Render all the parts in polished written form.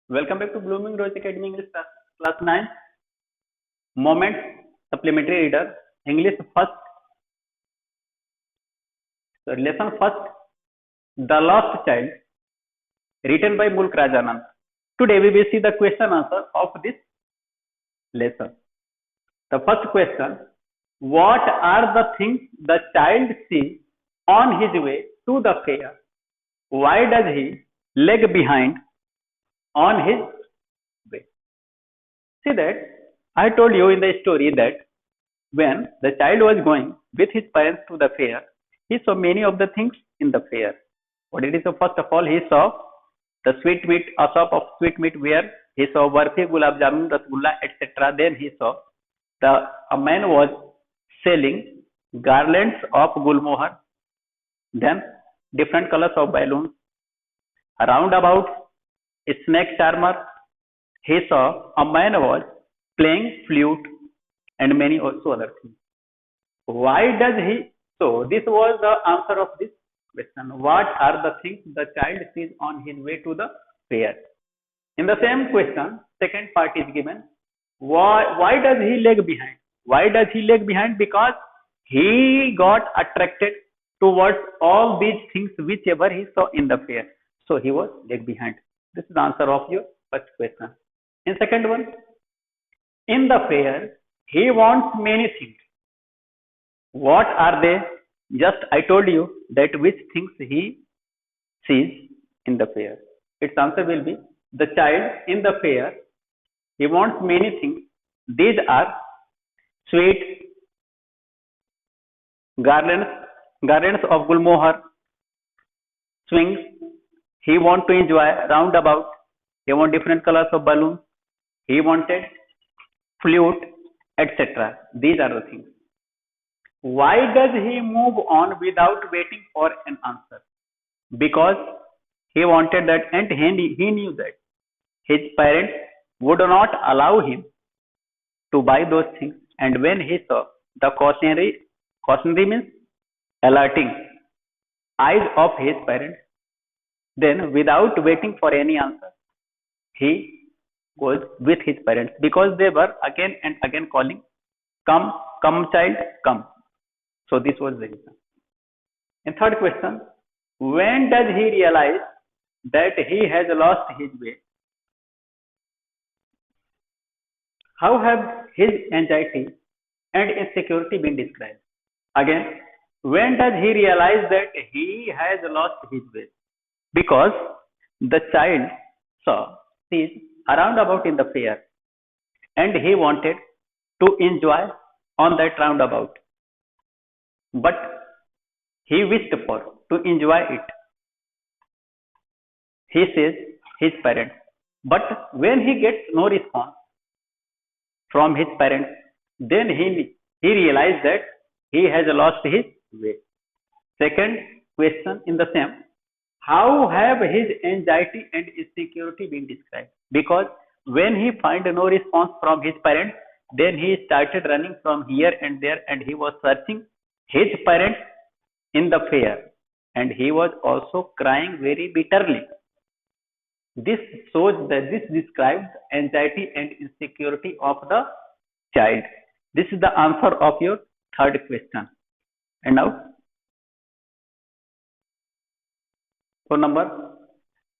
Welcome back to Blooming Rose Academy English class 9. Moment Supplementary Reader English first. So lesson first, The Lost Child, written by Mulk Rajanand. Today we will see the question answer of this lesson. The first question: what are the things the child sees on his way to the fair? Why does he lag behind on his way? See that I told you in the story that when the child was going with his parents to the fair, he saw many of the things in the fair. What it is? So first of all, he saw the sweet meat, a shop of sweet meat where he saw barfi, gulab jamun, rasgulla, etc. Then he saw a man was selling garlands of gulmohar, then different colors of balloons. Around about a snake charmer, he saw a man was playing flute and many also other things. Why does he? So this was the answer of this question. What are the things the child sees on his way to the fair? In the same question, second part is given. Why does he lag behind? Why does he lag behind? Because he got attracted towards all these things whichever he saw in the fair. So he was lag behind. This is the answer of your first question. In second one, in the fair, he wants many things. What are they? Just I told you that which things he sees in the fair. Its answer will be the child in the fair. He wants many things. These are sweet garlands of gulmohar, swings. He want to enjoy roundabout. He want different colors of balloons. He wanted flute, etc. These are the things. Why does he move on without waiting for an answer? Because he wanted that, and he knew that his parents would not allow him to buy those things. And when he saw the cautionary means alerting eyes of his parents, then without waiting for any answer, he goes with his parents because they were again and again calling, "Come, come, child, come." So this was the reason. And third question, when does he realize that he has lost his way? How have his anxiety and insecurity been described? Again, when does he realize that he has lost his way? Because the child saw these around about in the fair and he wanted to enjoy on that roundabout. But he wished for to enjoy it. He says his parents. But when he gets no response from his parents, then he realized that he has lost his way. Second question in the same. How have his anxiety and insecurity been described? Because when he find no response from his parents, then he started running from here and there and he was searching his parents in the fair and he was also crying very bitterly. This shows that this describes anxiety and insecurity of the child. This is the answer of your third question. And now, for number,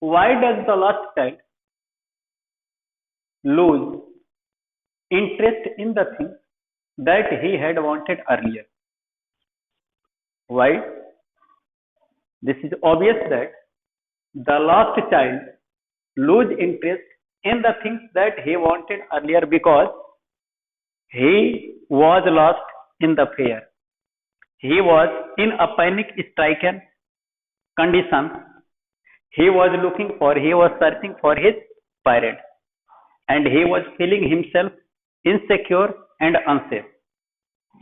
why does the lost child lose interest in the things that he had wanted earlier? Why? This is obvious that the lost child lose interest in the things that he wanted earlier because he was lost in the fair. He was in a panic stricken condition. He was searching for his parents and he was feeling himself insecure and unsafe.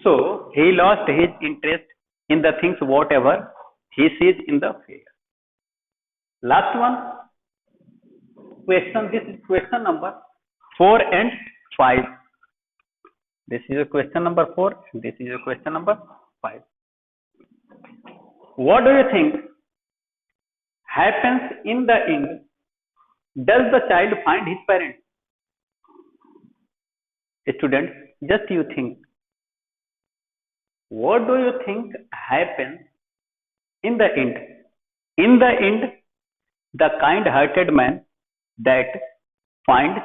So he lost his interest in the things whatever he sees in the fair. Last one question. This is question number 4 and 5. This is a question number 4. This is a question number 5. What do you think happens in the end Does the child find his parents? Students, just you think. What do you think happens in the end? In the end, the kind-hearted man that finds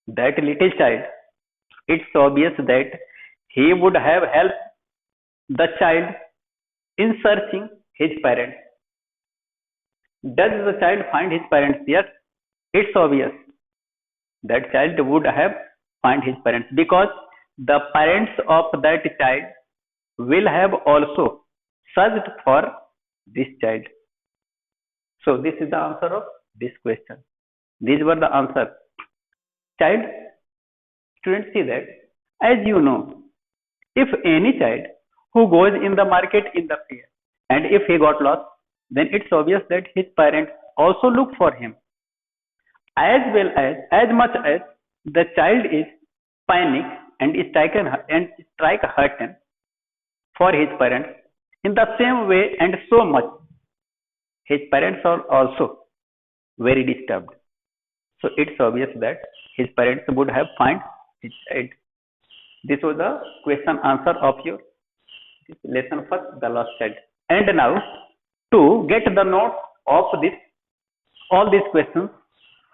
that little child, it's obvious that he would have helped the child in searching his parents. Does the child find his parents? Yes, it's obvious that child would have find his parents because the parents of that child will have also searched for this child. So this is the answer of this question. These were the answers. Child, students see that as you know, if any child who goes in the market in the fair and if he got lost, then it's obvious that his parents also look for him as well as much as the child is panic and strike hurting for his parents in the same way and so much his parents are also very disturbed. So it's obvious that his parents would have find his child. This was the question answer of your lesson first, the lost child. And now to get the notes of this all these questions,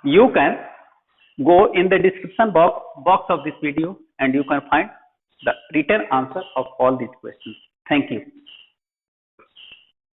you can go in the description box of this video and you can find the written answer of all these questions. Thank you.